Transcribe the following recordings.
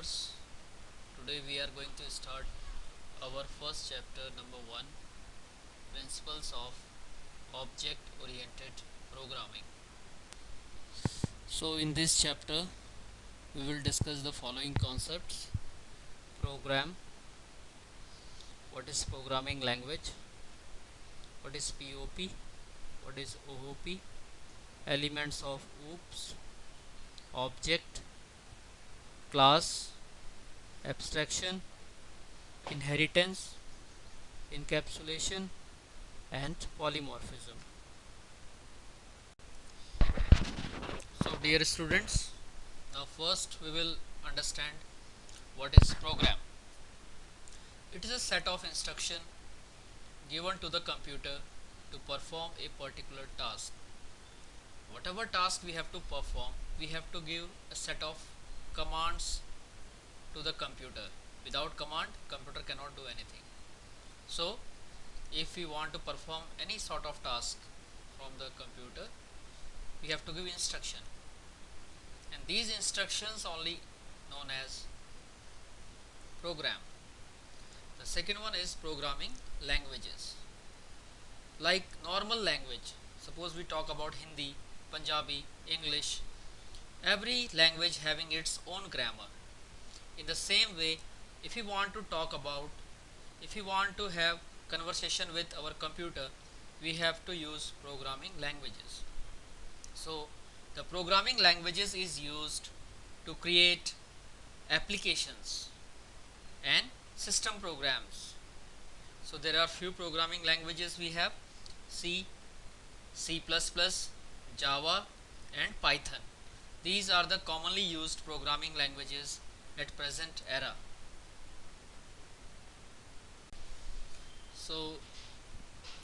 viewers. Today we are going to start our first chapter, number 1, Principles of Object Oriented Programming. So in this chapter we will discuss the following concepts: program, what is programming language, what is POP, what is OOP, elements of OOPs, object, class, abstraction, inheritance, encapsulation, and polymorphism. So dear students, now first we will understand what is program. It is a set of instruction given to the computer to perform a particular task. Whatever task we have to perform, we have to give a set of commands to the computer. Without command, computer cannot do anything. So if we want to perform any sort of task from the computer, we have to give instruction, and these instructions only known as program. The second one is programming languages. Like normal language, suppose we talk about Hindi, Punjabi, English, every language having its own grammar. In the same way, if we want to talk about, if we want to have conversation with our computer, we have to use programming languages. So the programming languages is used to create applications and system programs. So there are few programming languages we have: C, C++, Java and Python. These are the commonly used programming languages at present era. So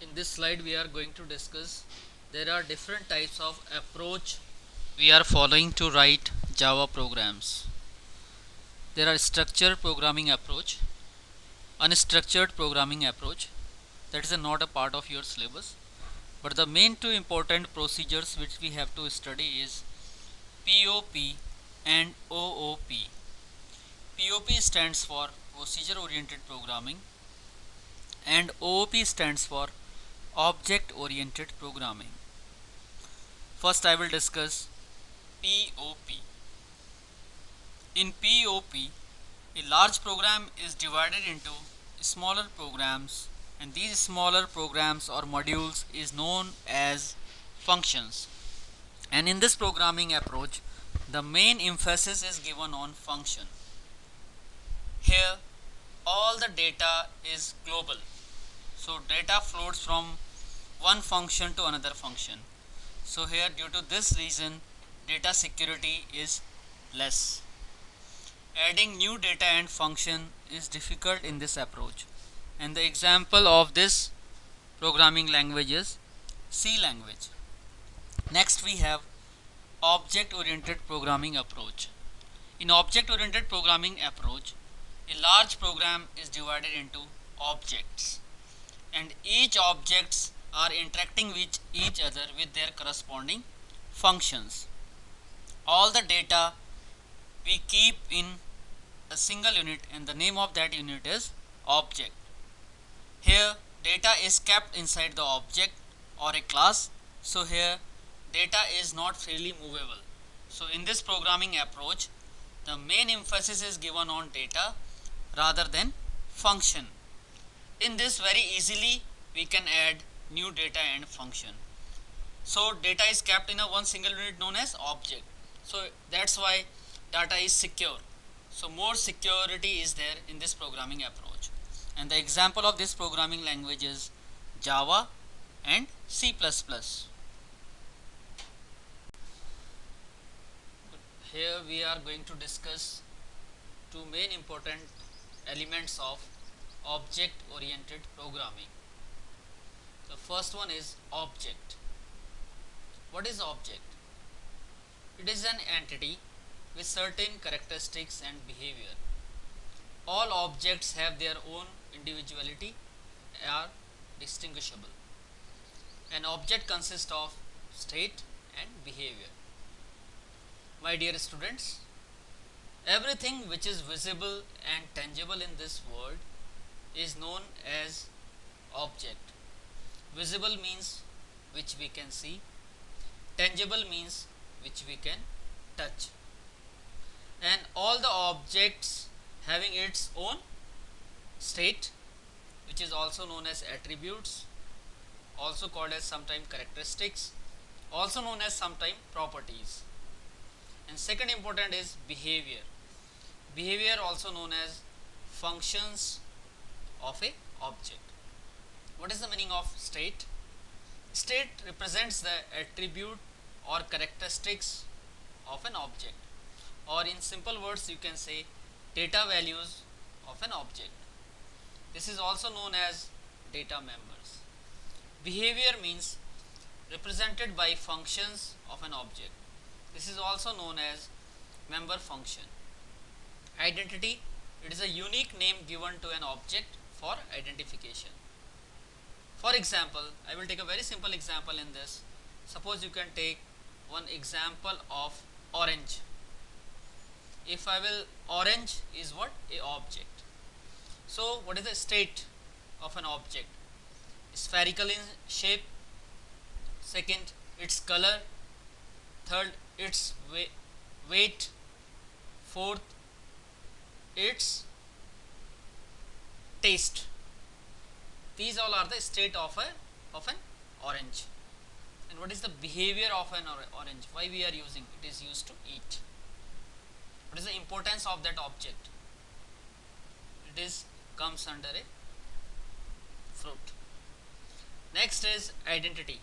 in this slide we are going to discuss there are different types of approach we are following to write Java programs. There are structured programming approach, unstructured programming approach, that is not a part of your syllabus, but the main two important procedures which we have to study is POP and OOP. POP stands for procedure oriented programming and OOP stands for object oriented programming. First I will discuss POP. In POP, a large program is divided into smaller programs, and these smaller programs or modules is known as functions. And in this programming approach, the main emphasis is given on function. Here all the data is global, so data floats from one function to another function. So here, due to this reason, data security is less. Adding new data and function is difficult in this approach, and the example of this programming language is C language. Next we have object oriented programming approach. In object oriented programming approach, a large program is divided into objects, and each objects are interacting with each other with their corresponding functions. All the data we keep in a single unit, and the name of that unit is object. Here data is kept inside the object or a class, so here data is not freely movable. So in this programming approach, the main emphasis is given on data rather than function. In this, very easily we can add new data and function. So data is kept in a one single unit known as object, so that's why data is secure. So more security is there in this programming approach, and the example of this programming language is Java and C++. Here we are going to discuss two main important elements of object oriented programming. The first one is object. What is object? It is an entity with certain characteristics and behavior. All objects have their own individuality, are distinguishable. An object consists of state and behavior. My dear students, Everything which is visible and tangible in this world is known as object. Visible means which we can see, tangible means which we can touch, and all the objects having its own state, which is also known as attributes, also called as sometimes characteristics, also known as sometimes properties. And second important is behavior. Behavior also known as functions of a object. What is the meaning of state? State represents the attribute or characteristics of an object, or in simple words you can say data values of an object. This is also known as data members. Behavior means represented by functions of an object. This is also known as member function. Identity, it is a unique name given to an object for identification. For example, I will take a very simple example in this. Suppose you can take one example of orange. If I will, orange is what? A object. So what is the state of an object? Spherical in shape. Second, its color. Third, its weight. Fourth, its taste. These all are the state of an orange. And what is the behavior of an orange? Why we are using? It is used to eat. What is the importance of that object? It is comes under a fruit. Next is identity.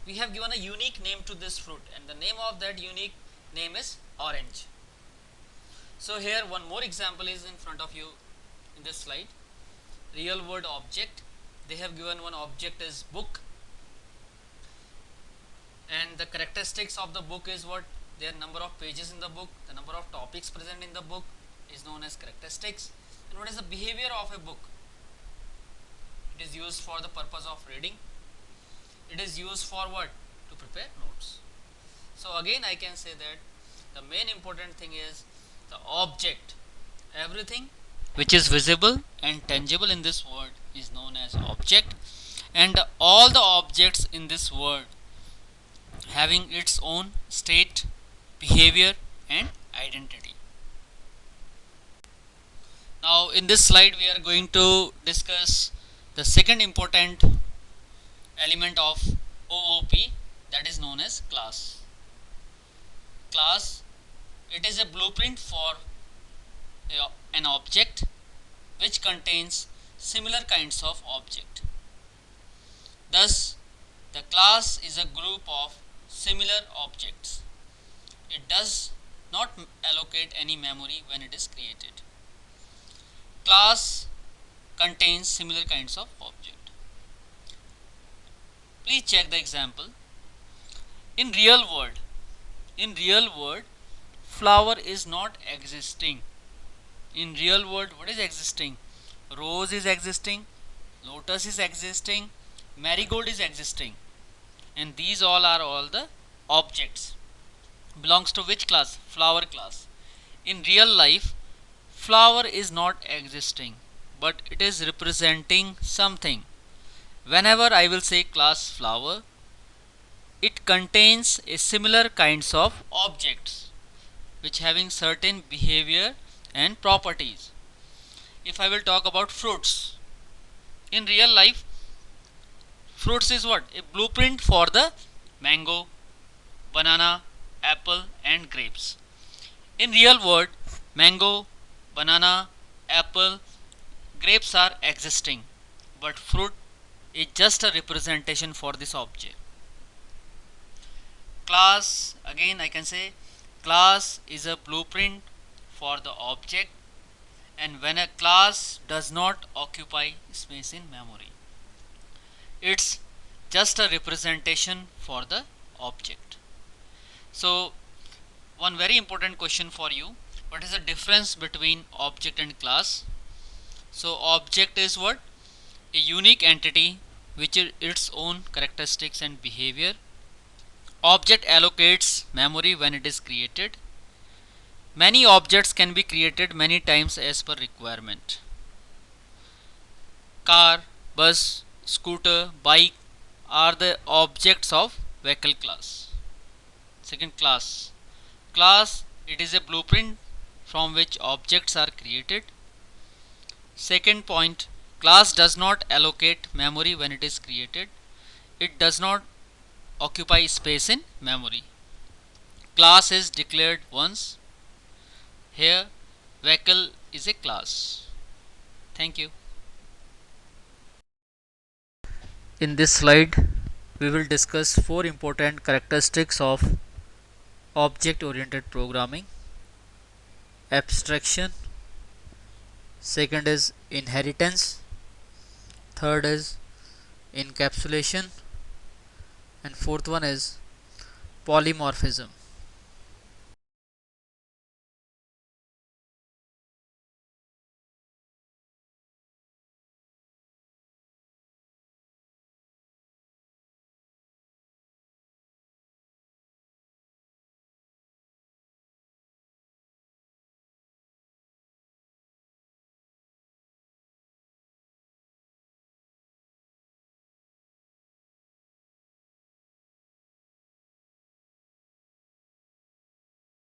We have given a unique name to this fruit, and the name of that unique name is orange. So here one more example is in front of you in this slide. Real world object. They have given one object as book, and the characteristics of the book is what? Their number of pages in the book, the number of topics present in the book is known as characteristics. And what is the behavior of a book? It is used for the purpose of reading. It is used for what? To prepare notes. So again I can say that the main important thing is the object. Everything which is visible and tangible in this world is known as object, and all the objects in this world having its own state, behavior and identity. Now in this slide we are going to discuss the second important element of OOP, that is known as class. Class, it is a blueprint for an object which contains similar kinds of object. Thus, the class is a group of similar objects. It does not allocate any memory when it is created. Class contains similar kinds of object. Please check the example. In real world, flower is not existing. In real world, what is existing? Rose is existing, lotus is existing, marigold is existing, and these all are all the objects. Belongs to which class? Flower class. In real life, flower is not existing, but it is representing something. Whenever I will say class flower, it contains a similar kinds of objects which having certain behavior and properties. If I will talk about fruits, in real life, fruits is what? A blueprint for the mango, banana, apple and grapes. In real world, mango, banana, apple, grapes are existing, but fruit is just a representation for this object. Class, again I can say class is a blueprint for the object, and when a class does not occupy space in memory, it's just a representation for the object. So one very important question for you: what is the difference between object and class? So object is what? A unique entity which is its own characteristics and behavior. Object allocates memory when it is created. Many objects can be created many times as per requirement. Car, bus, scooter, bike are the objects of vehicle class. Second, class. Class, it is a blueprint from which objects are created. Second point, class does not allocate memory when it is created. It does not occupy space in memory. Class is declared once. Here, vehicle is a class. Thank you. In this slide, we will discuss four important characteristics of object oriented programming. Abstraction, second is inheritance, third is encapsulation, and fourth one is polymorphism.